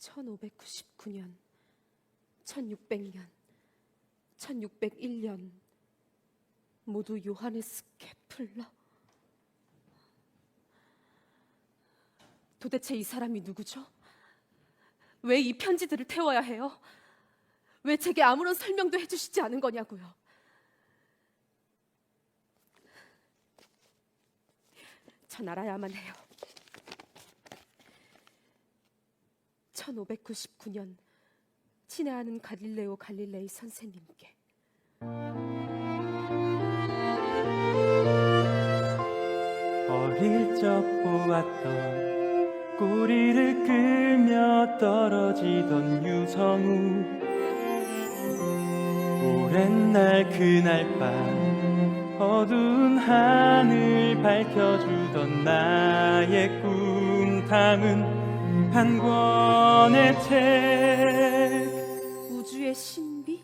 1599년, 1600년, 1601년 모두 요하네스 케플러. 도대체 이 사람이 누구죠? 왜 이 편지들을 태워야 해요? 왜 제게 아무런 설명도 해주시지 않은 거냐고요? 전 알아야만 해요. 1599년 친애하는 갈릴레오 갈릴레이 선생님께. 어릴 적 보았던 꼬리를 끌며 떨어지던 유성우, 오랜 날 그날 밤 어두운 하늘 밝혀주던 나의 꿈 담은 한 권의 책. 우주의 신비?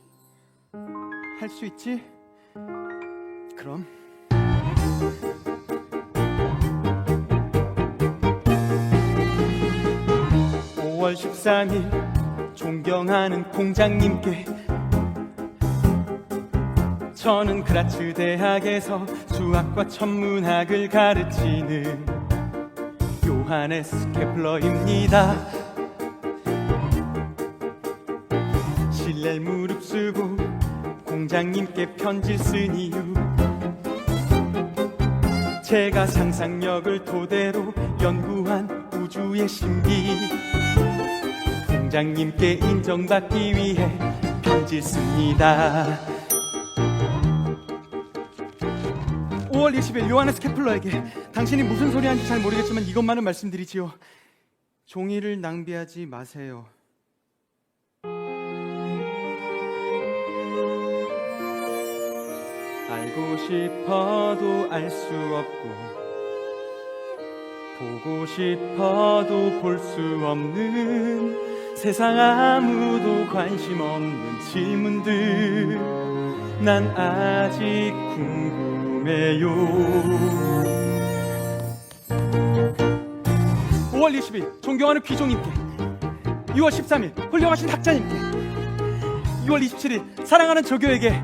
할 수 있지? 그럼. (5월 13일) 존경하는 공장님께, 저는 그라츠 대학에서 수학과 천문학을 가르치는 요하네스 케플러입니다. 신뢰를 무릅쓰고 공장님께 편지를 쓴 이유, 제가 상상력을 토대로 연구한 우주의 신비, 공장님께 인정받기 위해 편지를 씁니다. 5월 20일 요하네스 케플러에게, 당신이 무슨 소리 하는지 잘 모르겠지만 이것만은 말씀드리지요. 종이를 낭비하지 마세요. 알고 싶어도 알 수 없고 보고 싶어도 볼 수 없는 세상 아무도 관심 없는 질문들, 난 아직 궁금해요. 5월 20일 존경하는 귀종님께, 6월 13일 훌륭하신 학자님께, 6월 27일 사랑하는 조교에게,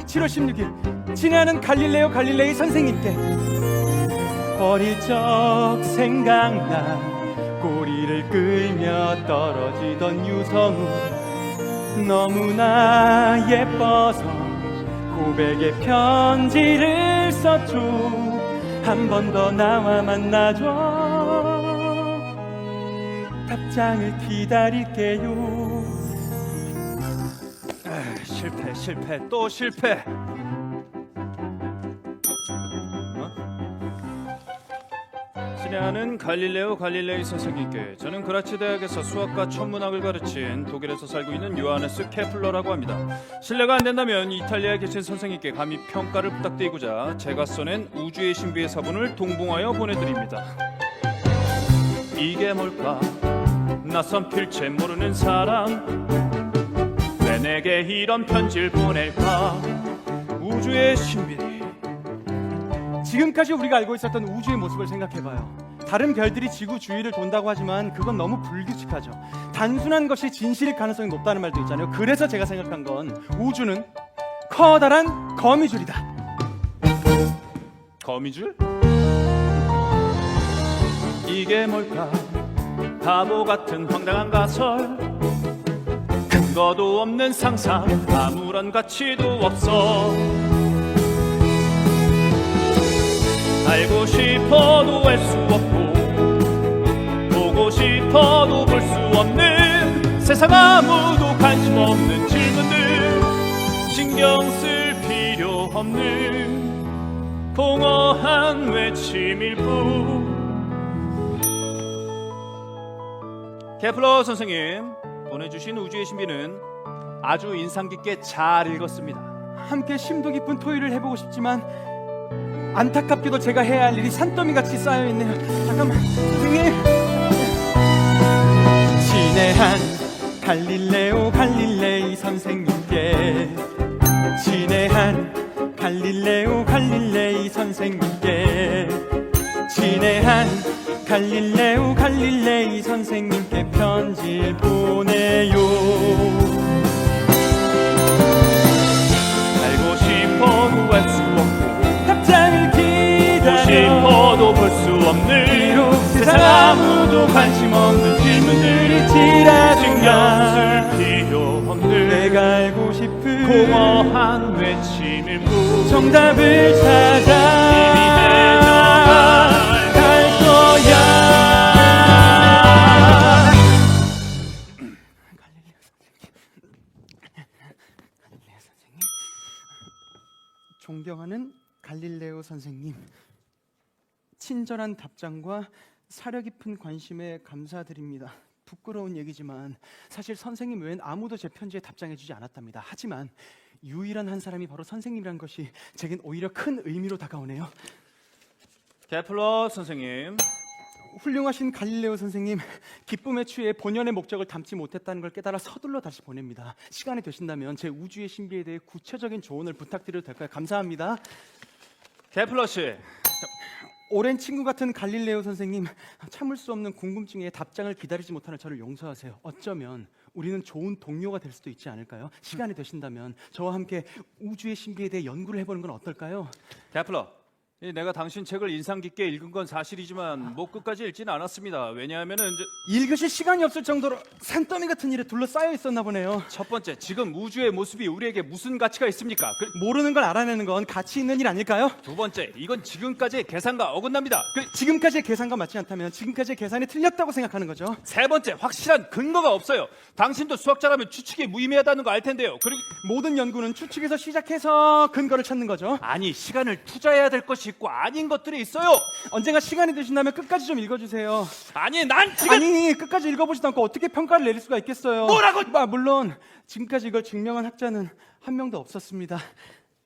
7월 16일 친애하는 갈릴레오 갈릴레이 선생님께. 어릴 적 생각나 꼬리를 끌며 떨어지던 유성우, 너무나 예뻐서 고백의 편지를 썼죠. 한 번 더 나와 만나줘, 답장을 기다릴게요. 실패 또 실패. 친애하는 갈릴레오 갈릴레이 선생님께, 저는 그라츠 대학에서 수학과 천문학을 가르친 독일에서 살고 있는 요하네스 케플러라고 합니다. 실례가 안 된다면 이탈리아에 계신 선생님께 감히 평가를 부탁드리고자 제가 써낸 우주의 신비의 사본을 동봉하여 보내드립니다. 이게 뭘까? 낯선 필체 모르는 사람, 왜 내게 이런 편지를 보낼까? 우주의 신비. 지금까지 우리가 알고 있었던 우주의 모습을 생각해봐요. 다른 별들이 지구 주위를 돈다고 하지만 그건 너무 불규칙하죠. 단순한 것이 진실일 가능성이 높다는 말도 있잖아요. 그래서 제가 생각한 건 우주는 커다란 거미줄이다. 거미줄? 이게 뭘까? 바보 같은 황당한 가설, 근거도 없는 상상, 아무런 가치도 없어. 알고 싶어도 알 수 없고 보고 싶어도 볼 수 없는 세상 아무도 관심 없는 질문들, 신경 쓸 필요 없는 공허한 외침일 뿐. 케플러 선생님 보내주신 우주의 신비는 아주 인상 깊게 잘 읽었습니다. 함께 심도 깊은 토의를 해보고 싶지만 안타깝게도 제가 해야 할 일이 산더미같이 쌓여있네요. 잠깐만, 선생님. 친애한 갈릴레오 갈릴레이 선생님께, 친애한 갈릴레오 갈릴레이 선생님께, 친애한 갈릴레오 갈릴레이 갈릴레이 선생님께 편지를 보내요. 알고 싶어도 알 수 없고 답장을 기다려 싶어도 볼 수 없는 비록 세상 아무도 관심 없는 질문들이 지나친다. 신경 쓸 필요 없는 내가 알고 싶은 공허한 외침을 묻 정답을 찾아 갈 거야. 존경하는 갈릴레오 선생님, 친절한 답장과 사려 깊은 관심에 감사드립니다. 부끄러운 얘기지만 사실 선생님 외엔 아무도 제 편지에 답장해주지 않았답니다. 하지만 유일한 한 사람이 바로 선생님이란 것이 제겐 오히려 큰 의미로 다가오네요. 케플러 선생님, 훌륭하신 갈릴레오 선생님, 기쁨에 취해 본연의 목적을 담지 못했다는 걸 깨달아 서둘러 다시 보냅니다. 시간이 되신다면 제 우주의 신비에 대해 구체적인 조언을 부탁드려도 될까요? 감사합니다. 케플러 씨, 오랜 친구 같은 갈릴레오 선생님, 참을 수 없는 궁금증에 답장을 기다리지 못하는 저를 용서하세요. 어쩌면 우리는 좋은 동료가 될 수도 있지 않을까요? 시간이 되신다면 저와 함께 우주의 신비에 대해 연구를 해보는 건 어떨까요? 케플러, 내가 당신 책을 인상 깊게 읽은 건 사실이지만 뭐 끝까지 읽지는 않았습니다. 왜냐하면은 읽으실 시간이 없을 정도로 산더미 같은 일에 둘러싸여 있었나 보네요. 첫 번째, 지금 우주의 모습이 우리에게 무슨 가치가 있습니까? 모르는 걸 알아내는 건 가치 있는 일 아닐까요? 두 번째, 이건 지금까지의 계산과 어긋납니다. 지금까지의 계산과 맞지 않다면 지금까지의 계산이 틀렸다고 생각하는 거죠. 세 번째, 확실한 근거가 없어요. 당신도 수학자라면 추측이 무의미하다는 거 알 텐데요. 그리고 모든 연구는 추측에서 시작해서 근거를 찾는 거죠. 아니, 시간을 투자해야 될 것이 있고 아닌 것들이 있어요. 언젠가 시간이 되신다면 끝까지 좀 읽어주세요. 아니, 난 지금 아니, 끝까지 읽어보지도 않고 어떻게 평가를 내릴 수가 있겠어요. 뭐라고? 물론 지금까지 이걸 증명한 학자는 한 명도 없었습니다.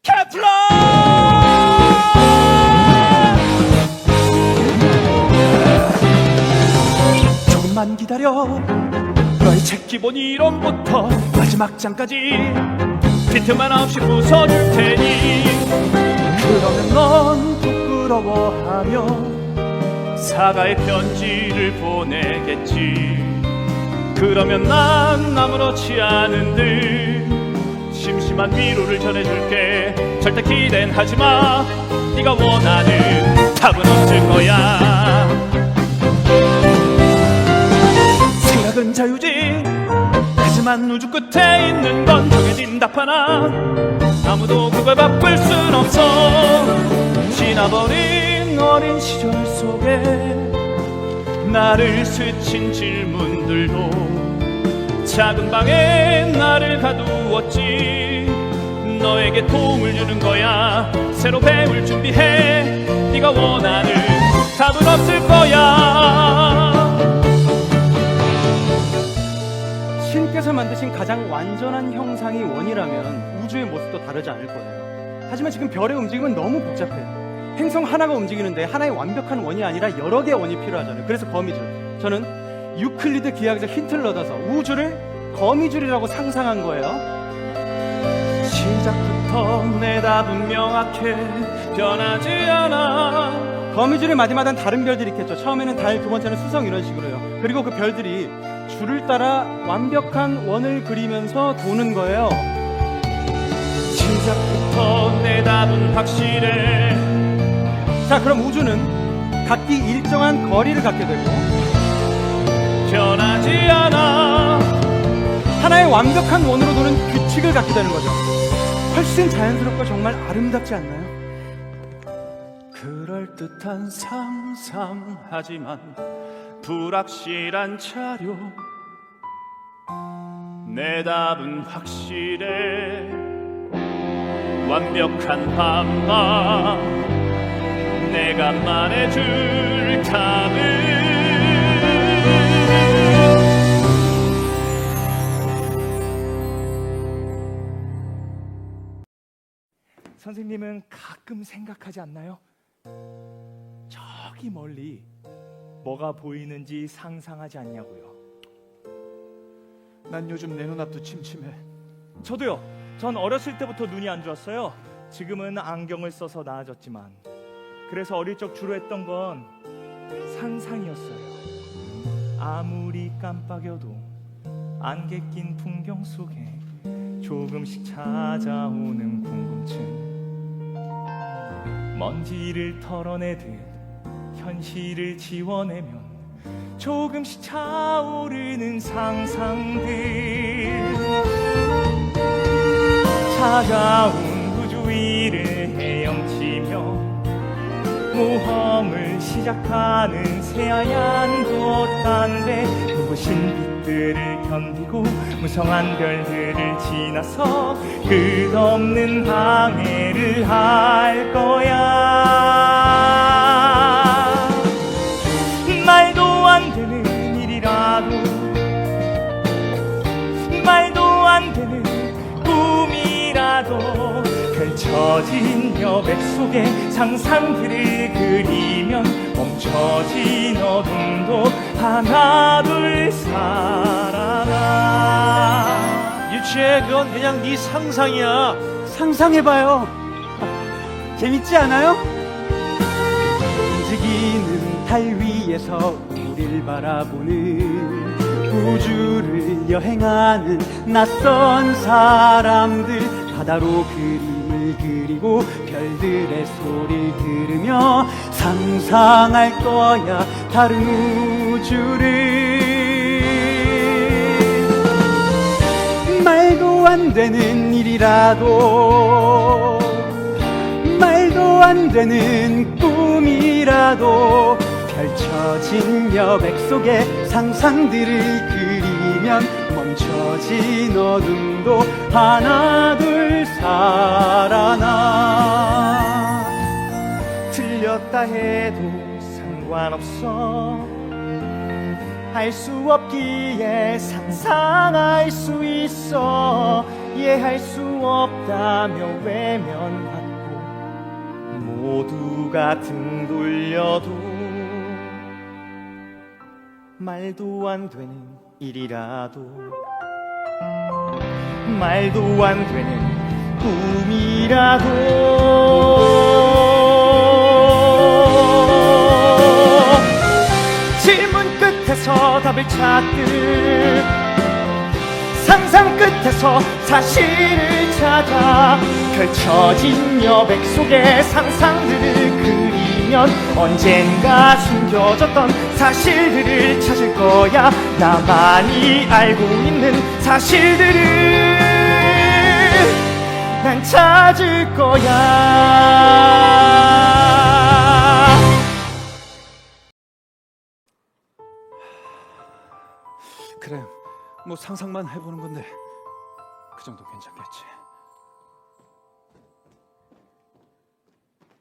케플러! 조금만 기다려. 너의 책 기본 이론부터 마지막 장까지 비트만 없이 부숴줄 테니 그러면 넌 부끄러워하며 사과의 편지를 보내겠지. 그러면 난 아무렇지 않은 듯 심심한 위로를 전해줄게. 절대 기대는 하지마. 네가 원하는 답은 없을 거야. 생각은 자유지. 하지만 우주 끝에 있는 건 정해진 답 하나. 아무도 그걸 바꿀 순 없어. 지나버린 어린 시절 속에 나를 스친 질문들도 작은 방에 나를 가두었지. 너에게 도움을 주는 거야. 새로 배울 준비해. 네가 원하는 답은 없을 거야. 신께서 만드신 가장 완전한 형상이 원이라면 우주의 모습도 다르지 않을 거예요. 하지만 지금 별의 움직임은 너무 복잡해요. 행성 하나가 움직이는데 하나의 완벽한 원이 아니라 여러 개의 원이 필요하잖아요. 그래서 거미줄, 저는 유클리드 기하학적 힌트를 얻어서 우주를 거미줄이라고 상상한 거예요. 시작부터 내 답은 명확해. 변하지 않아. 거미줄의 마디마다는 다른 별들이 있겠죠. 처음에는 달, 두 번째는 수성, 이런 식으로요. 그리고 그 별들이 줄을 따라 완벽한 원을 그리면서 도는 거예요. 시작부터 내 답은 확실해. 자, 그럼 우주는 각기 일정한 거리를 갖게 되고 변하지 않아. 하나의 완벽한 원으로 도는 규칙을 갖게 되는 거죠. 훨씬 자연스럽고 정말 아름답지 않나요? 그럴듯한 상상하지만 불확실한 자료. 내 답은 확실해. 완벽한 밤만 내가 말해줄 답은 선생님은 가끔 생각하지 않나요? 저기 멀리 뭐가 보이는지 상상하지 않냐고요. 난 요즘 내 눈앞도 침침해. 저도요. 전 어렸을 때부터 눈이 안 좋았어요. 지금은 안경을 써서 나아졌지만 그래서 어릴 적 주로 했던 건 상상이었어요. 아무리 깜빡여도 안개 낀 풍경 속에 조금씩 찾아오는 궁금증. 먼지를 털어내듯 현실을 지워내면 조금씩 차오르는 상상들. 차가운 우주 위를 헤엄치며 모험을 시작하는 새하얀 돛단배. 눈부신 빛들을 견디고 무성한 별들을 지나서 끝없는 항해를 할 거야. 말도 안 되는 일이라도, 말도 안 되는 꿈이라도 펼쳐진 여백 속에 상상들을 그리면 멈춰진 어둠도 하나 둘 살아나. 유치해, 그건 그냥 네 상상이야. 상상해봐요. 재밌지 않아요? 움직이는 달 위에서 우릴 바라보는 우주를 여행하는 낯선 사람들. 바다로 그림을 그리고 별들의 소리를 들으며 상상할 거야 다른 우주를. 말도 안 되는 일이라도, 말도 안 되는 꿈이라도 펼쳐진 여백 속에 상상들을 그리면 멈춰진 어둠도 하나 둘 살아나. 틀렸다 해도 상관없어. 할 수 없기에 상상할 수 있어. 이해할 수 없다며 외면하고 모두가 등 돌려도 말도 안 되는 일이라도, 말도 안 되는 꿈이라도 질문 끝에서 답을 찾듯 상상 끝에서 사실을 찾아 펼쳐진 여백 속에 상상들을 그리면 언젠가 숨겨졌던 사실들을 찾을 거야. 나만이 알고 있는 사실들을 난 찾을 거야. 그래, 뭐 상상만 해보는 건데 그 정도 괜찮겠지.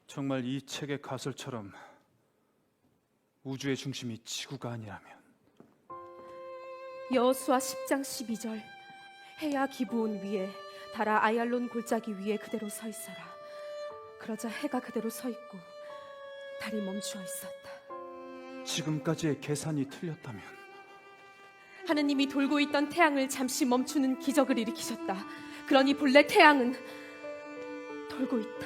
정말 이 책의 가설처럼 우주의 중심이 지구가 아니라면. 여호수아 10장 12절. 해야 기브온 위에, 달아 아얄론 골짜기 위에 그대로 서 있어라. 그러자 해가 그대로 서 있고 달이 멈추어 있었다. 지금까지의 계산이 틀렸다면 하느님이 돌고 있던 태양을 잠시 멈추는 기적을 일으키셨다. 그러니 본래 태양은 돌고 있다.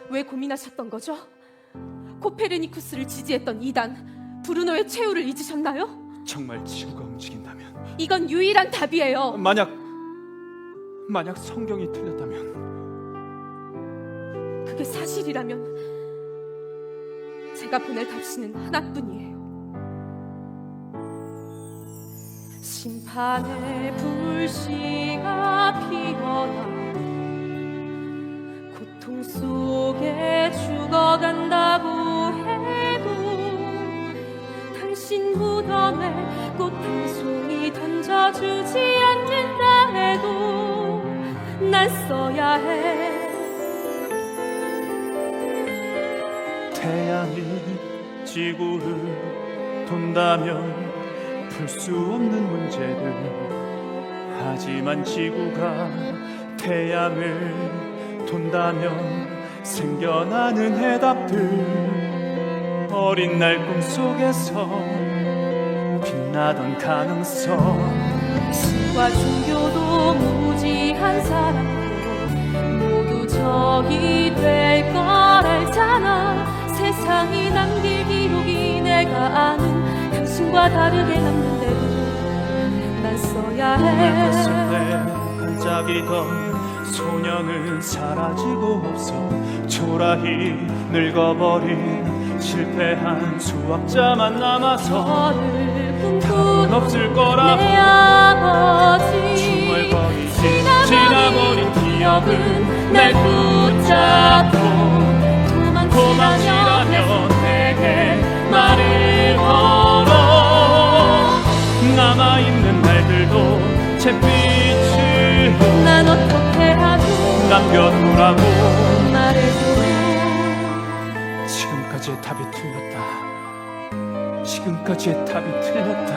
왜 고민하셨던 거죠? 코페르니쿠스를 지지했던 이단, 브루노의 최후를 잊으셨나요? 정말 지구가 움직인다면, 이건 유일한 답이에요. 만약 성경이 틀렸다면, 그게 사실이라면 제가 보낼 답시는 하나뿐이에요. 심판의 불씨가 피어나 고통 속에 죽어간다고 해도, 당신 무덤에 꽃 한 송이 던져주지 않는다 해도 난 써야 해. 태양이 지구를 돈다면 풀 수 없는 문제들. 하지만 지구가 태양을 돈다면 생겨나는 해답들. 어린 날 꿈속에서 빛나던 가능성. 신과 종교도 무지한 사람도 모두 적이 될 걸 알잖아. 세상이 남길 기록이 꿈과 다르게 남는데도 난 써야 가슴에 해. 반짝이던 소년은 사라지고 없어. 초라히 늙어버린 실패한 수학자만 남아서 너를 답은 꿈꾸던 없을 거라고 내 아버지 중얼거리지. 지나버린 기억은 날 붙잡고 도망치라며 내게 말을 걸어. 남아있는 날들도 잿빛으로 난 어떻게 하죠 남겨두라고. 말해줘. 지금까지의 답이 틀렸다. 지금까지의 답이 틀렸다.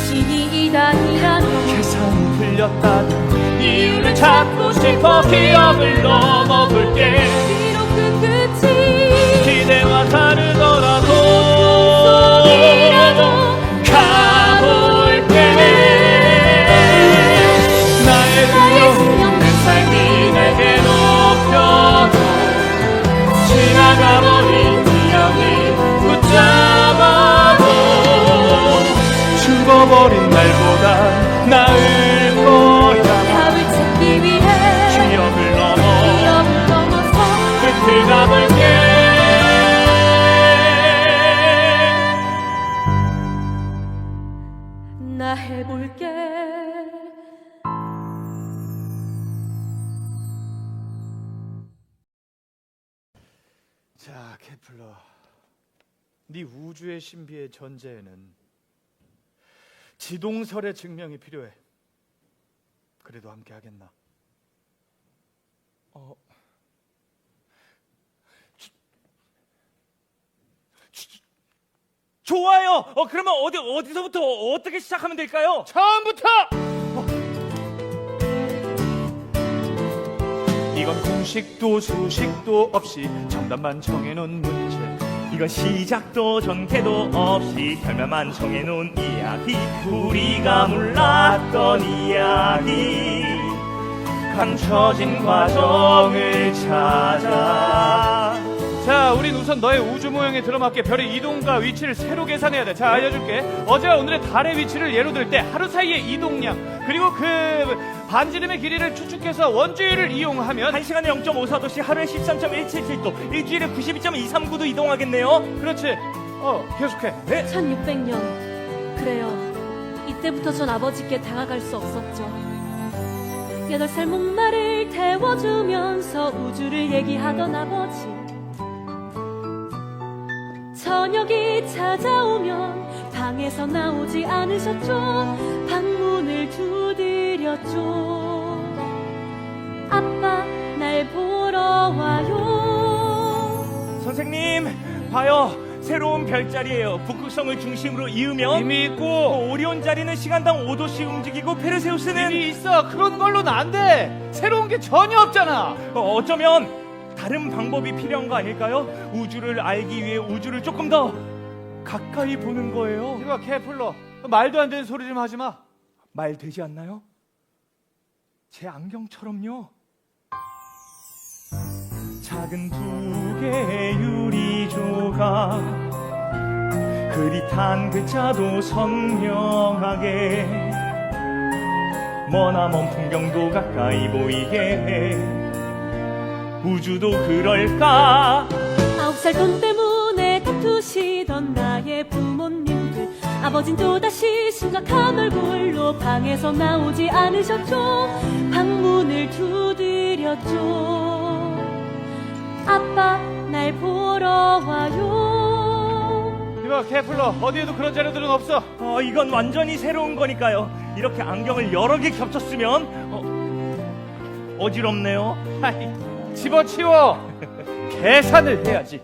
신이 이단이라면 계산이 틀렸다는 이유를 찾고 싶어. 기억을 넘어볼게. 비록 그 끝이 기대와 다르더라도 가볼게. 나의 두려움 내 삶이 내게 높여도 지나가버린 기억이 붙잡아도 죽어버린 날보다 나을 거야. 답을 찾기 위해 기억을 넘어 기억을 넘어서 끝을 가볼게. 나 해볼게. 자, 케플러, 네 우주의 신비의 전제에는 지동설의 증명이 필요해. 그래도 함께 하겠나? 좋아요. 그러면 어디서부터 어떻게 시작하면 될까요? 처음부터! 이건 공식도 수식도 없이 정답만 정해놓은 문제. 이건 시작도 전개도 없이 결말만 정해놓은 이야기. 우리가 몰랐던 이야기. 감춰진 과정을 찾아. 자, 우린 우선 너의 우주 모형에 들어맞게 별의 이동과 위치를 새로 계산해야 돼. 자, 알려줄게. 어제와 오늘의 달의 위치를 예로 들 때 하루 사이의 이동량, 그리고 그 반지름의 길이를 추측해서 원주율을 이용하면 1시간에 0.54도씩 하루에 13.177도, 일주일에 92.239도 이동하겠네요. 그렇지. 계속해. 네. 1600년. 그래요. 이때부터 전 아버지께 다가갈 수 없었죠. 8살 목마를 태워주면서 우주를 얘기하던 아버지. 저녁이 찾아오면 방에서 나오지 않으셨죠. 방문을 두드렸죠. 아빠, 날 보러 와요. 선생님, 봐요. 새로운 별자리예요. 북극성을 중심으로 이으면 이미 있고 오리온 자리는 시간당 5도씩 움직이고 페르세우스는 이미 있어. 그런 걸로는 안 돼. 새로운 게 전혀 없잖아. 어쩌면 다른 방법이 필요한 거 아닐까요? 우주를 알기 위해 우주를 조금 더 가까이 보는 거예요. 이거 케플러, 말도 안 되는 소리 좀 하지 마. 말 되지 않나요? 제 안경처럼요. 작은 두 개의 유리 조각, 흐릿한 글자도 선명하게, 머나먼 풍경도 가까이 보이게 해. 우주도 그럴까? 9살 돈 때문에 다투시던 나의 부모님들. 아버진 또다시 심각한 얼굴로 방에서 나오지 않으셨죠. 방문을 두드렸죠. 아빠, 날 보러 와요. 이거 케플러, 어디에도 그런 자료들은 없어. 이건 완전히 새로운 거니까요. 이렇게 안경을 여러 개 겹쳤으면 어지럽네요. 하이, 집어치워. 계산을 해야지.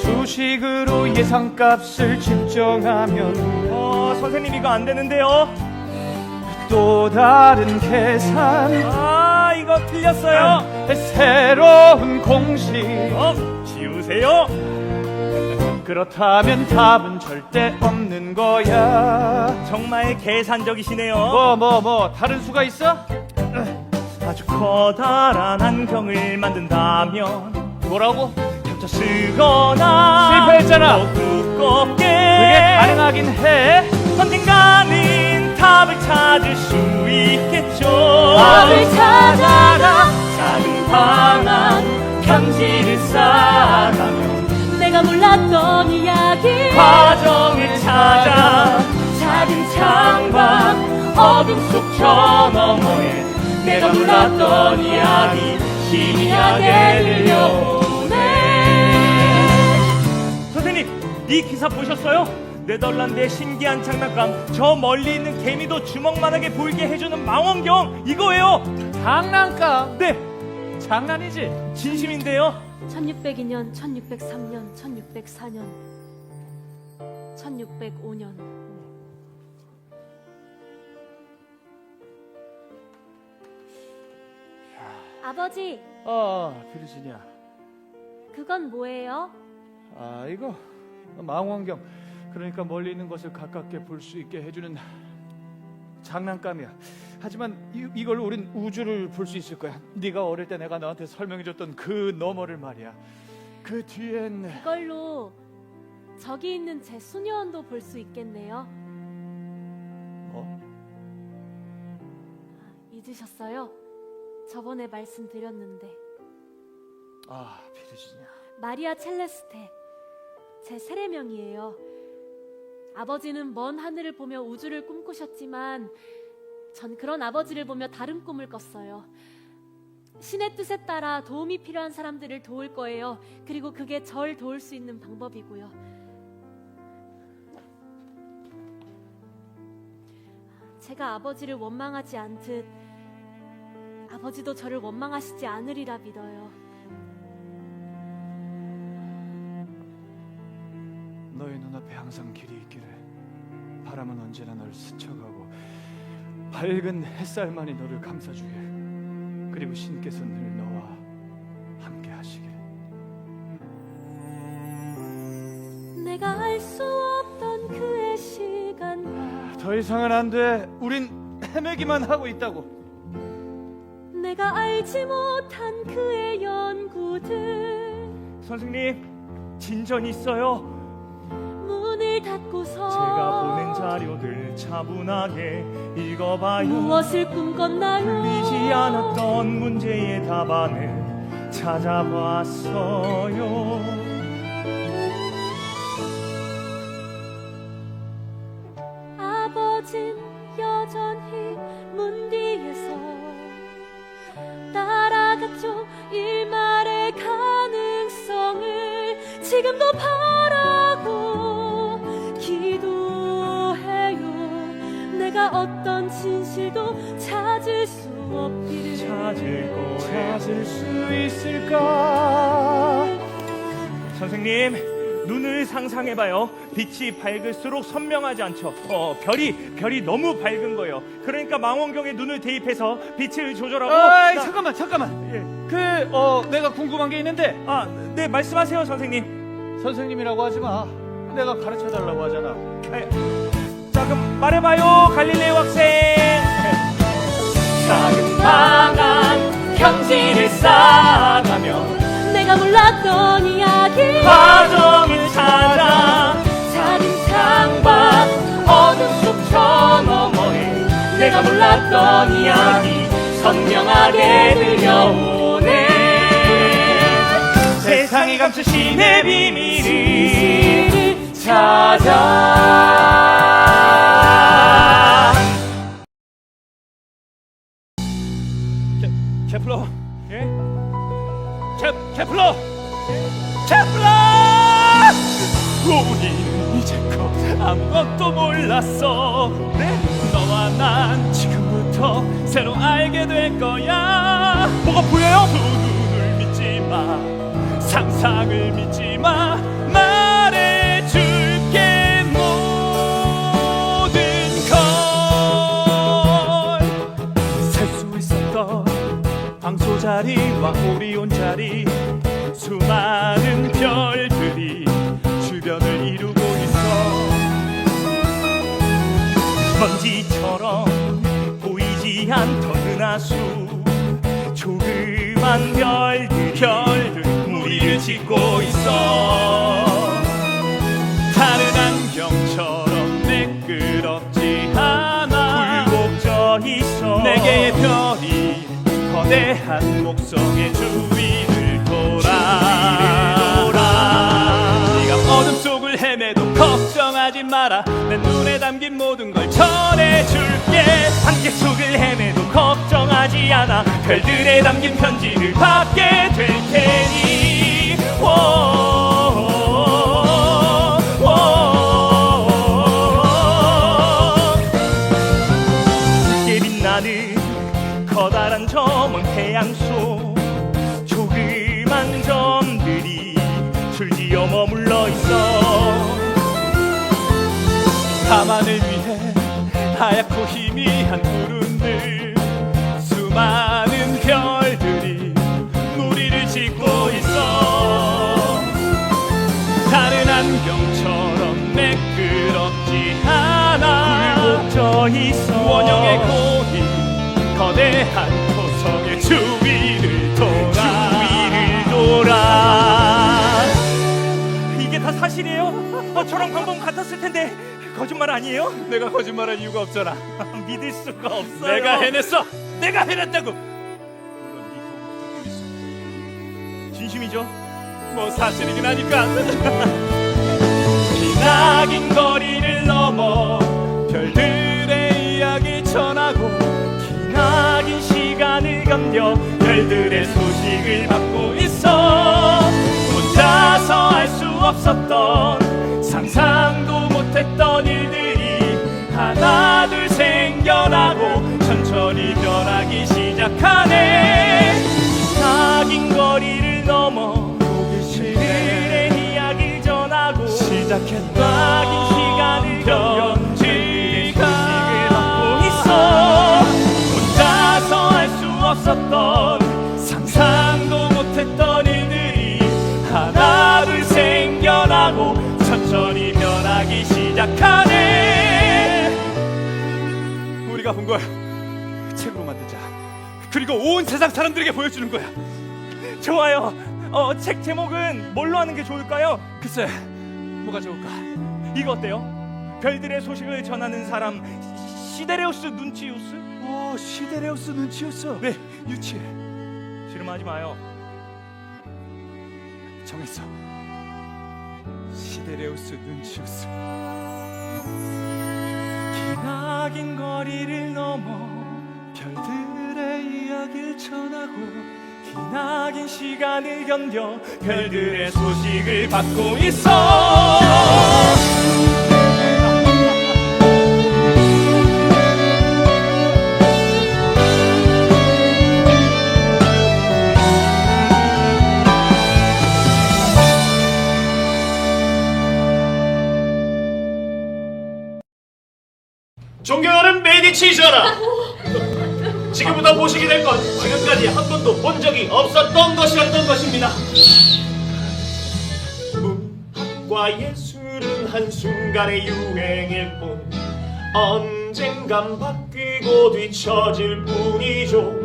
수식으로 예상값을 집정하면 선생님 이거 안 되는데요. 또 다른 계산. 이거 틀렸어요. 새로운 공식. 지우세요. 그렇다면 답은 절대 없는 거야. 정말 계산적이시네요. 다른 수가 있어? 아주 커다란 안경을 만든다면 뭐라고? 겹쳐 쓰거나 실패 있잖아. 더 두껍게 그게 가능하긴 해. 언젠가는 답을 찾을 수 있겠죠. 답을 찾아가 작은 방안 편지를 쌓아가며 내가 몰랐던 이야기 과정을 찾아 작은 창밖 어둠 속 저 너머에 내가 몰랐던 이야기 희미하게 들려오네. 선생님, 이 기사 보셨어요? 네덜란드의 신기한 장난감, 저 멀리 있는 개미도 주먹만하게 보이게 해주는 망원경, 이거예요. 장난감. 네, 장난이지. 진심인데요. 1602년, 1603년, 1604년, 1605년. 아버지, 비르지니아. 그건 뭐예요? 이거 망원경. 그러니까 멀리 있는 것을 가깝게 볼 수 있게 해주는 장난감이야. 하지만 이걸로 우린 우주를 볼 수 있을 거야. 네가 어릴 때 내가 너한테 설명해줬던 그 너머를 말이야. 그 뒤엔 이걸로 저기 있는 제 수녀원도 볼 수 있겠네요. 잊으셨어요? 저번에 말씀드렸는데. 비르지니아. 마리아 첼레스테, 제 세례명이에요. 아버지는 먼 하늘을 보며 우주를 꿈꾸셨지만 전 그런 아버지를 보며 다른 꿈을 꿨어요. 신의 뜻에 따라 도움이 필요한 사람들을 도울 거예요. 그리고 그게 절 도울 수 있는 방법이고요. 제가 아버지를 원망하지 않듯 아버지도 저를 원망하시지 않으리라 믿어요. 너의 눈앞에 항상 길이 있기를. 바람은 언제나 널 스쳐가고 밝은 햇살만이 너를 감싸주길. 그리고 신께서 늘 너와 함께 하시길. 내가 알 수 없던 그의 시간과 더 이상은 안 돼. 우린 헤매기만 하고 있다고. 내가 알지 못한 그의 연구들 선생님, 진전 있어요. 문을 닫고서 제가 보낸 자료들 차분하게 읽어봐요. 무엇을 꿈꿨나요? 풀리지 않았던 문제의 답안을 찾아봤어요. 아버진 여전히 문 뒤에서 따라갔죠. 일말의 가능성을 지금도 바라고 기도해요. 내가 어떤 진실도 찾을 수 없기를. 찾을 수 있을까? 선생님, 눈을 상상해봐요. 빛이 밝을수록 선명하지 않죠. 별이 너무 밝은 거예요. 그러니까 망원경에 눈을 대입해서 빛을 조절하고. 잠깐만. 예. 내가 궁금한 게 있는데. 네, 말씀하세요, 선생님. 선생님이라고 하지 마. 내가 가르쳐 달라고 하잖아. 자, 그럼 말해봐요, 갈릴레오 학생. 작은 방안 편지를 쌓아가며 내가 몰랐던 이야기 과정을 찾아 작은 창밖 어둠 속 저 너머에 내가 몰랐던 이야기 선명하게 들려오네. 세상이 감춘 신의 비밀을 찾아. 케플러. 예? 케플러. 우리는 이제껏 아무것도 몰랐어. 네? 너와 난 지금부터 새로 알게 될 거야. 뭐가 보여요? 두 눈을 믿지 마. 상상을 믿지 마. 말해줄게 모든 걸. 살 수 있었던 황소 자리와 오리온 자리, 수많은 별들이 주변을 이루고 있어. 먼지처럼 보이지 않던 은하수, 조그만 별들이 우리를 짓고 있어. 거대한 목성의 주위를 돌아 네가 어둠 속을 헤매도 걱정하지 마라 내 눈에 담긴 모든 걸 전해줄게 안개 속을 헤매도 걱정하지 않아 별들에 담긴 편지를 받게 될 테니 붉게 빛나는 커다란 점은 태양 속 조그만 점들이 줄지어 머물러 있어 밤하늘 위해 하얗고 희미한 구름들 수많은 별들이 무리를 짓고 있어 다른 안경처럼 매끄럽지 않아 굴곡져 있어 원형의 고리 거대한 토성의 주위를 돌아 이게 다 사실이에요? 저랑 방금 같았을 텐데 거짓말 아니에요? 내가 거짓말할 이유가 없잖아 믿을 수가 없어요. 내가 해냈어 내가 해냈다고. 진심이죠? 뭐 사실이긴 하니까 기나긴 거리를 넘어 별들의 이야기 전하고 기나긴 시간을 견뎌 별들의 소식을 받고 있어 혼자서 할 수 없었던 상상도 못했던 일들이 하나둘 생겨나고 천천히 변하기 시작하네 기나긴 거리를 넘어 별들의 이야기를 전하고 시작했다 긴 시간을 견뎌 별들의 소식을 받고 있어 혼자서 할 수 없었던 상상도 못했던 일들이 하나둘 생겨나고 천천히 변하기 시작하네 우리가 본 걸 책으로 만들자 그리고 온 세상 사람들에게 보여주는 거야 좋아요. 책 제목은 뭘로 하는 게 좋을까요? 글쎄 뭐가 좋을까 이거 어때요? 별들의 소식을 전하는 사람 시데레우스 눈치우스? 오 시데레우스 눈치였어 네, 유치해 씨름하지 마요. 정했어 시데레우스 눈치였어 기나긴 거리를 넘어 별들의 이야기를 전하고 기나긴 시간을 견뎌 별들의 소식을 받고 있어 존경하는 메디치 전하, 지금부터 보시게 될 건 지금까지 한 번도 본 적이 없었던 것이었던 것입니다. 문학과 예술은 한순간의 유행일 뿐 언젠간 바뀌고 뒤처질 뿐이죠.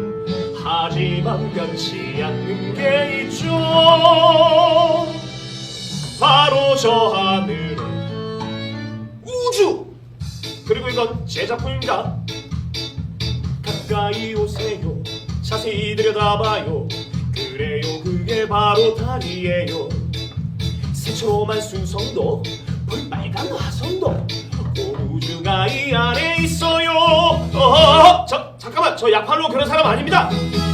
하지만 변치 않는 게 있죠. 바로 저 하늘의 우주! 그리고 이건 제 작품입니다. 가까이 오세요. 자세히 들여다봐요. 그래요, 그게 바로 달이에요. 새초롬한 순성도 볼빨간 화성도 우주가 이 안에 있어요. 잠깐만, 저 야팔로 그런 사람 아닙니다.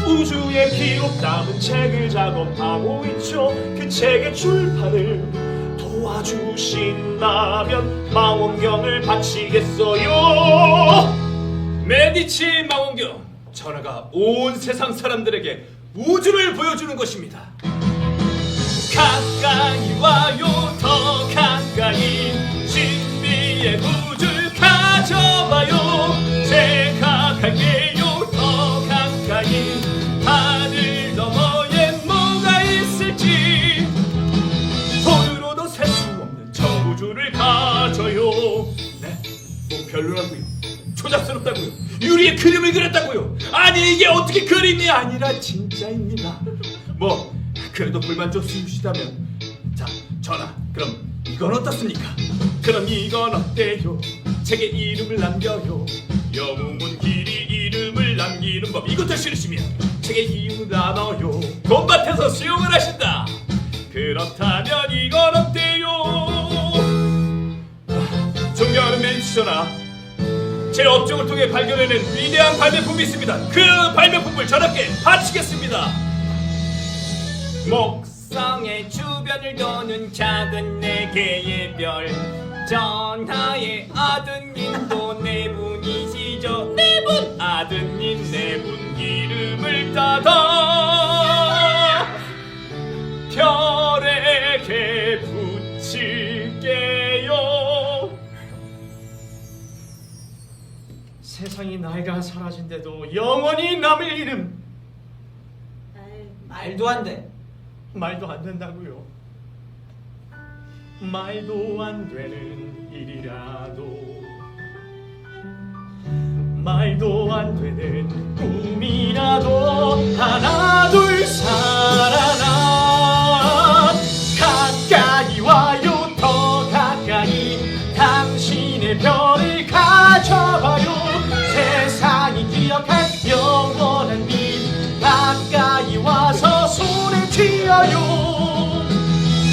우주의 기록 담은 책을 작업하고 있죠. 그 책의 출판을 도와주신다면 망원경을 바치겠어요. 메디치 망원경, 전하가 온 세상 사람들에게 우주를 보여주는 것입니다. 가까이 와요, 더 가까이. 신비의 우주를 가져봐요. 제가 갈게요, 더 가까이. 하늘 너머에 뭐가 있을지 손으로도 셀 수 없는 저 우주를 가져요. 네, 뭐 별로라고요? 초잡스럽다고요? 유리에 그림을 그렸다고요? 아니, 이게 어떻게 그림이 아니라 진짜입니다. 뭐 그래도 불만 좀 씌우시다면, 자, 전하, 그럼 이건 어떻습니까? 그럼 이건 어때요? 책에 이름을 남겨요. 영웅은 길이 이름을 남기는 법. 이것도 싫으시면 정책에 힘을 안 넣어요. 돈밭에서 수용을 하신다. 그렇다면 이건 어때요? 존경하는 메디치 전하, 제 업종을 통해 발견해낸 위대한 발명품이 있습니다. 그 발명품을 전하께 바치겠습니다. 목성의 주변을 도는 작은 네 개의 별, 전하의 아드님도 네 분이시죠. 네 분! 아드님 네 분 이름을 따다 별에게 붙일게요. 세상이 낡아 사라진데도 영원히 남을 이름. 말도 안 돼. 말도 안 된다고요. 말도 안 되는 일이라도, 말도 안 되는 꿈이라도 하나 둘 살아나. 가까이 와요, 더 가까이. 당신의 별을 가져봐요. 세상이 기억할 영원한 빛. 가까이 와서 손을 쥐어요.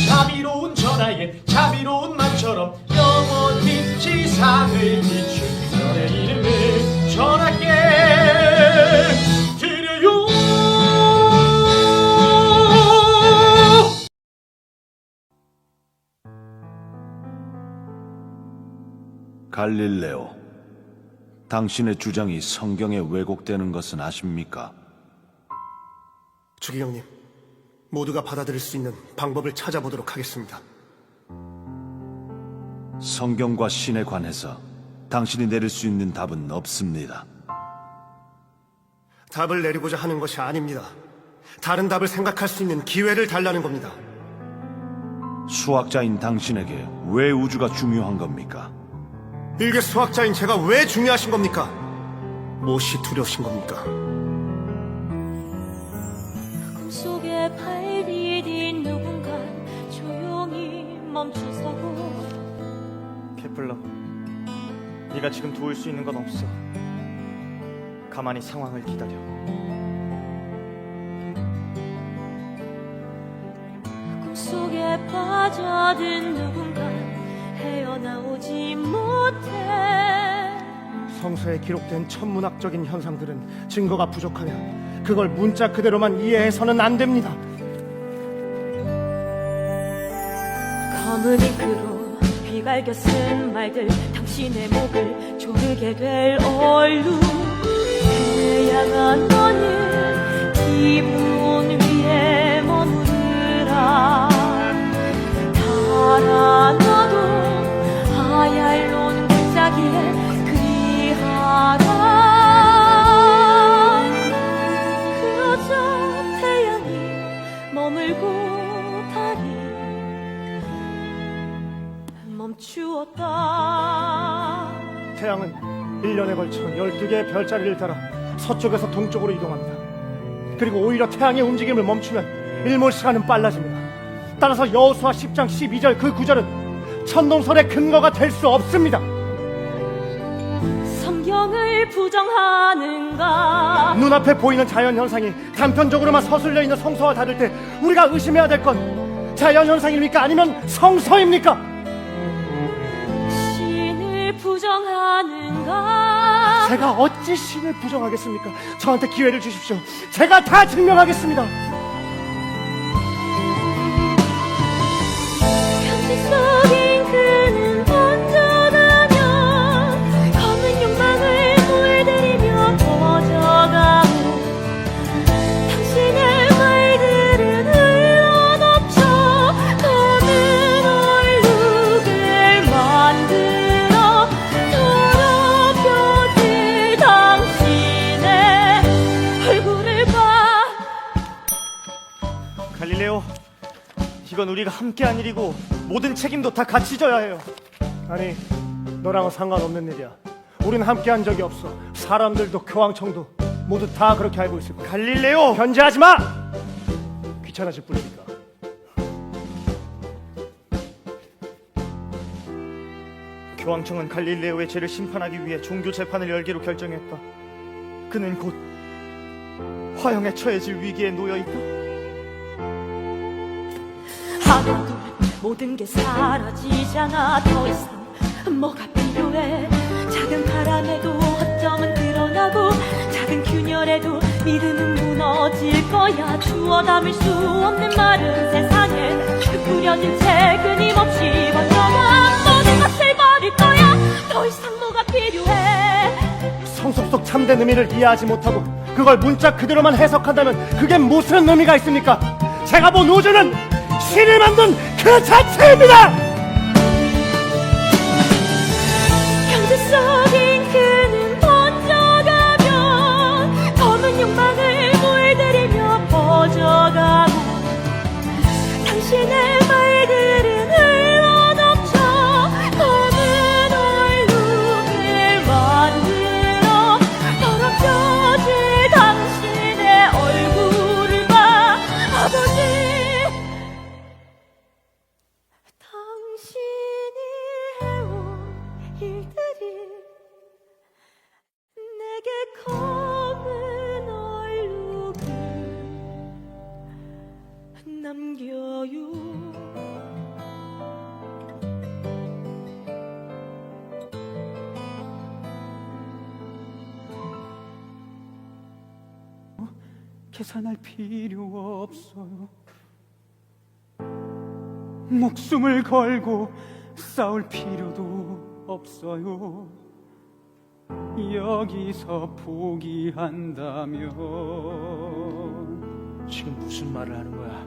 자비로운 전하의 자비로운 말처럼 영원히 지상을 비춘 별의 이름을 전하께 드려요. 갈릴레오, 당신의 주장이 성경에 왜곡되는 것은 아십니까? 주기경님, 모두가 받아들일 수 있는 방법을 찾아보도록 하겠습니다. 성경과 신에 관해서 당신이 내릴 수 있는 답은 없습니다. 답을 내리고자 하는 것이 아닙니다. 다른 답을 생각할 수 있는 기회를 달라는 겁니다. 수학자인 당신에게 왜 우주가 중요한 겁니까? 일개 수학자인 제가 왜 중요하신 겁니까? 무엇이 두려우신 겁니까? 꿈속에 발 디딘 누군가 조용히 멈춰서고. 케플러, 네가 지금 도울 수 있는 건 없어. 가만히 상황을 기다려. 꿈속에 빠져든 누군가 헤어나오지 못해. 성서에 기록된 천문학적인 현상들은 증거가 부족하냐 그걸 문자 그대로만 이해해서는 안 됩니다. 검은 잉크로 휘갈겨 쓴 말들, 당신의 목을 조르게 될 얼룩. 태양아 너는 기분 위에 머무르라. 달아 너도 하얄론 골짜기에 그리하라. 그러자 태양이 머물고 달이 멈추었다. 태양은 1년에 걸쳐 12개의 별자리를 따라 서쪽에서 동쪽으로 이동합니다. 그리고 오히려 태양의 움직임을 멈추면 일몰 시간은 빨라집니다. 따라서 여호수아 10장 12절 그 구절은 천동설의 근거가 될 수 없습니다. 성경을 부정하는가? 눈앞에 보이는 자연현상이 단편적으로만 서술려 있는 성서와 다를 때 우리가 의심해야 될 건 자연현상입니까? 아니면 성서입니까? 신을 부정하는가? 제가 어찌 신을 부정하겠습니까? 저한테 기회를 주십시오. 제가 다 증명하겠습니다. 편지 속 잉크는 번져가며 검은 욕망을 물들이며 퍼져가고. 당신의 말들은 흘러넘쳐 검은 얼룩을 만들어 더럽혀질 당신의 얼굴을 봐. 갈릴레오, 이건 우리가 함께한 일이고 모든 책임도 다 같이 져야 해요. 아니, 너랑은 상관없는 일이야. 우린 함께한 적이 없어. 사람들도 교황청도 모두 다 그렇게 알고 있을 거야. 갈릴레오! 견제하지 마! 귀찮아질 뿐이니까. 교황청은 갈릴레오의 죄를 심판하기 위해 종교 재판을 열기로 결정했다. 그는 곧 화형에 처해질 위기에 놓여있다. 하나 둘 모든 게 사라지잖아. 더 이상 뭐가 필요해. 작은 바람에도 허점은 드러나고 작은 균열에도 믿음은 무너질 거야. 주워 담을 수 없는 마른 세상에 뿌려진 채 끊임없이 번져가 모든 것을 버릴 거야. 더 이상 뭐가 필요해. 성서 속 참된 의미를 이해하지 못하고 그걸 문자 그대로만 해석한다면 그게 무슨 의미가 있습니까? 제가 본 우주는 신이 만든 그 자체입니다. 경제 속인 그는 번져가며 검은 욕망을 물들이며 퍼져가고 당신의 말들은 흘러넘쳐 검은 얼룩을 만들어 더럽혀질 당신의 얼굴을 봐. 아버지, 당신이 해온 일들이 내게 검은 얼룩을 남겨요. 계산할 필요 없어요. 목숨을 걸고 싸울 필요도 없어요. 여기서 포기한다면 지금 무슨 말을 하는 거야?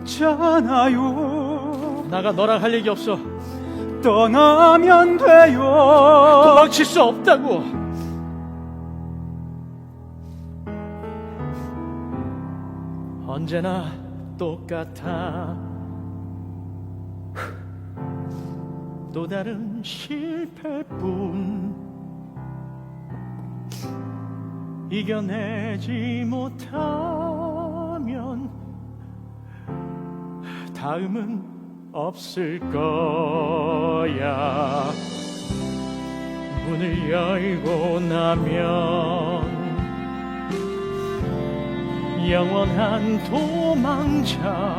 두렵잖아요. 나가 너랑 할 얘기 없어. 떠나면 돼요. 도망칠 수 없다고. 언제나 똑같아. 또 다른 실패뿐. 이겨내지 못하면 다음은 없을 거야. 문을 열고 나면 영원한 도망자.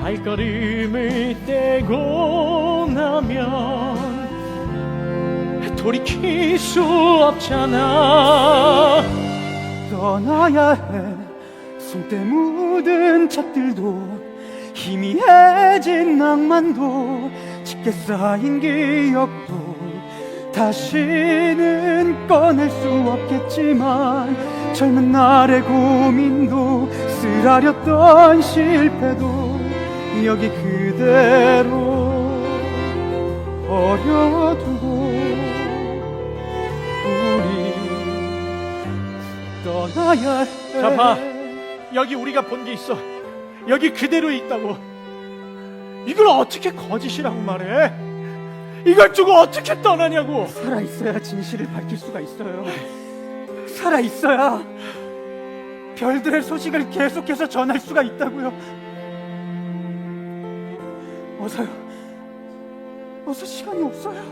발걸음을 떼고 나면 돌이킬 수 없잖아. 떠나야 해. 손때 묻은 책들도 희미해진 낭만도 짙게 쌓인 기억도 다시는 꺼낼 수 없겠지만 젊은 날의 고민도 쓰라렸던 실패도 여기 그대로 버려두고 우리 떠나야 해. 자, 봐. 여기 우리가 본 게 있어. 여기 그대로 있다고. 이걸 어떻게 거짓이라고 말해? 이걸 두고 어떻게 떠나냐고. 살아있어야 진실을 밝힐 수가 있어요. 살아있어야 별들의 소식을 계속해서 전할 수가 있다고요. 어서요. 어서, 시간이 없어요.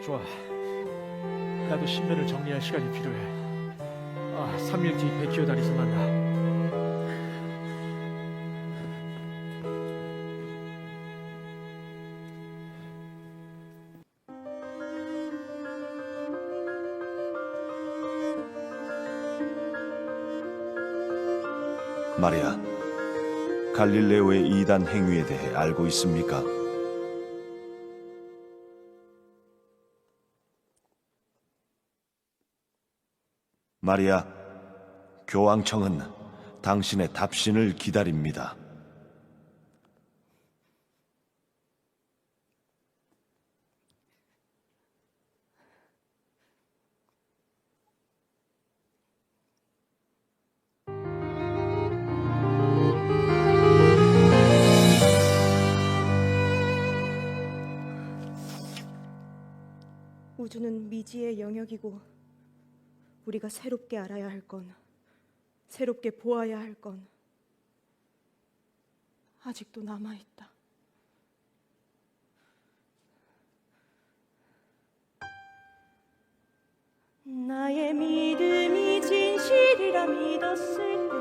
좋아. 나도 신변을 정리할 시간이 필요해. 3일 뒤 백희호 다리에서 만나. 마리아, 갈릴레오의 이단 행위에 대해 알고 있습니까? 마리아, 교황청은 당신의 답신을 기다립니다. 우주는 미지의 영역이고 우리가 새롭게 알아야 할 건, 새롭게 보아야 할 건 아직도 남아있다. 나의 믿음이 진실이라 믿었을 때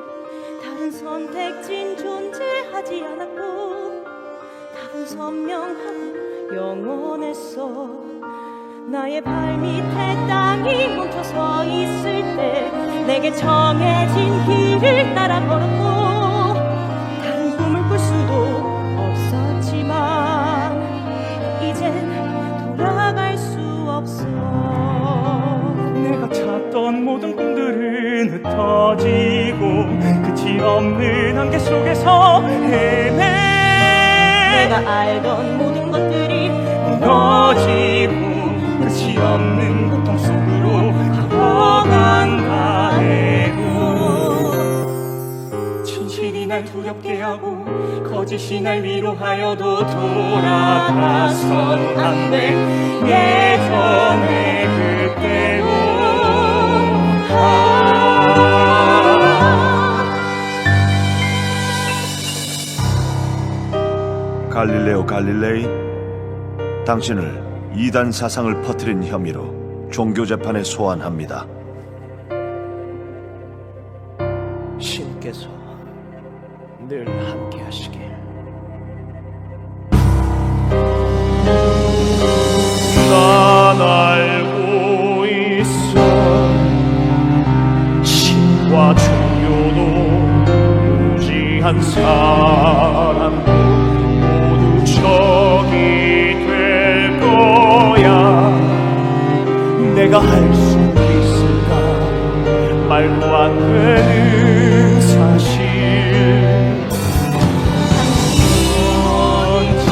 다른 선택진 존재하지 않았고 답은 선명하고 영원했어. 나의 발밑에 땅이 멈춰서 있을 때 내게 정해진 길을 따라 걸었고 다른 꿈을 꿀 수도 없었지만 이젠 돌아갈 수 없어. 내가 찾던 모든 꿈들은 흩어지고 끝이 없는 한계 속에서 헤매. 내가 알던 모든 것들이 무너지고 끝이 없는 고통 속으로 가버간다 해도 진실이 날 두렵게 하고 거짓이 날 위로하여도 돌아가선 안 돼. 예전의 그때로 갈릴레오 갈릴레이, 당신을 이단 사상을 퍼뜨린 혐의로 종교 재판에 소환합니다. 신께서 늘 함께하시길. 난 알고 있어. 신과 종교도 무지한 사람도 모두 적이 될 거야. 내가 할 수 있을까? 말도 안 되는 사실.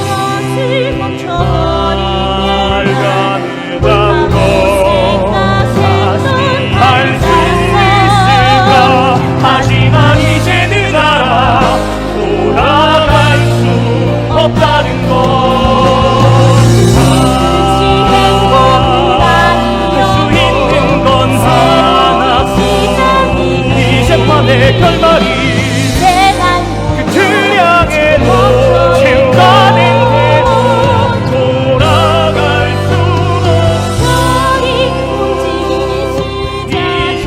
것을 멈춰버리면 알가는 거 다시 할 수 있을까? 하지만 이제는 알아. 돌아갈 수 없다는 걸. 할 수 있는 건 하나뿐. 이 재판의 결말이 끝을 향해 채우가는데도 돌아갈 수는 이제.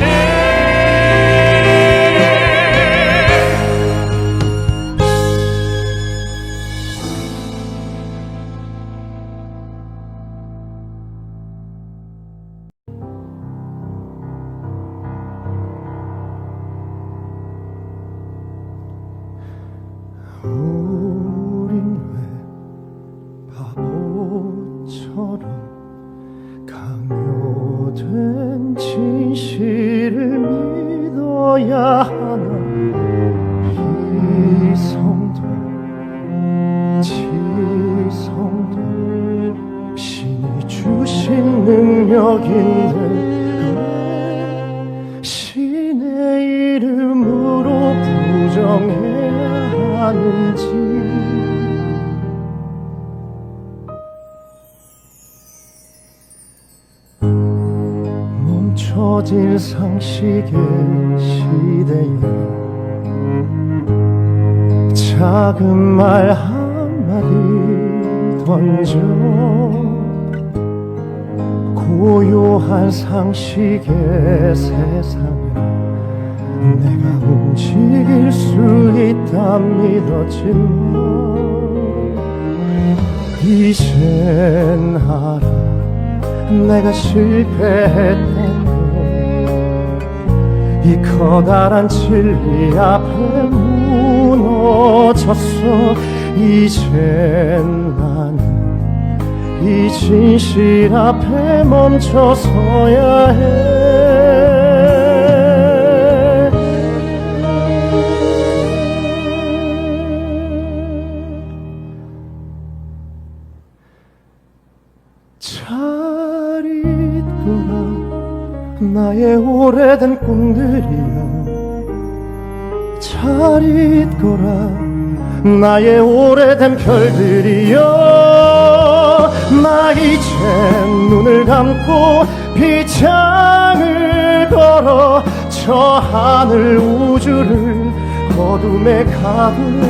우린 왜 바보처럼 강요된 진실을 믿어야 하나? 이성도 지성도 신이 주신 능력인데 왜 신의 이름으로 부정해야 하는지. 멈춰진 상식의 시대에 작은 말 한마디 던져 고요한 상식의 세상에 내가 움직일 수 있다 믿었지만 이젠 알아. 내가 실패했던 이 커다란 진리 앞에 무너졌어. 이젠 나는 이 진실 앞에 멈춰서야 해. 잘 있거라 나의 오래된 꿈들이여. 잘 있거라 나의 오래된 별들이여. 나 이제 눈을 감고 빗장을 걸어 저 하늘 우주를 어둠에 가두네.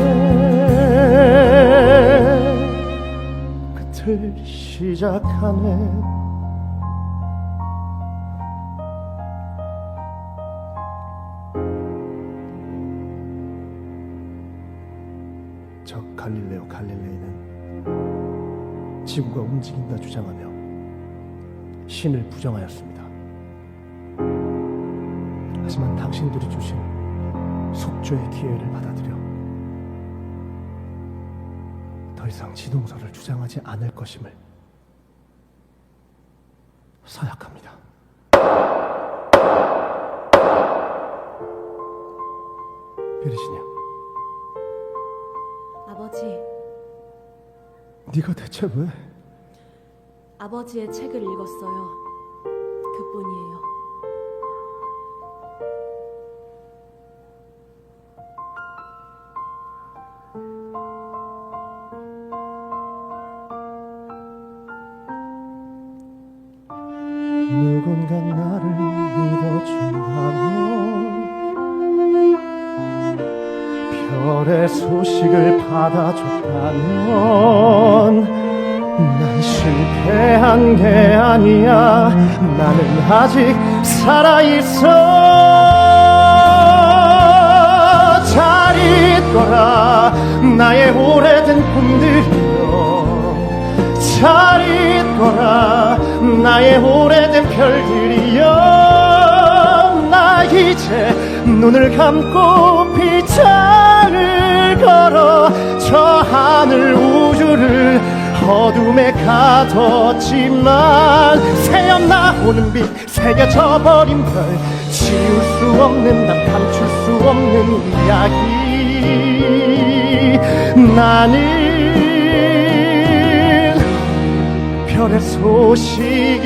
끝을 시작하네. 저 갈릴레오 갈릴레이는 지구가 움직인다 주장하며 신을 부정하였습니다. 하지만 당신들이 주신 속죄의 기회를 받아들여 더 이상 지동설을 주장하지 않을 것임을 서약합니다. 베르시냐, 아버지, 네가 대체 왜? 아버지의 책을 읽었어요. 그뿐이에요. 누군가 나를 믿어준다면 별의 소식을 받아줬다면 난 실패한 게 아니야. 나는 아직 살아있어. 잘 있거라 나의 오래된 꿈들이여. 잘 있거라 나의 오래된 별들이여. 나 이제 눈을 감고 빗장을 걸어 저 하늘 우주를 어둠에 가뒀지만 새었나 오는 빛 새겨져 버린 별 지울 수 없는 난 감출 수 없는 이야기. 나는 별의 소식을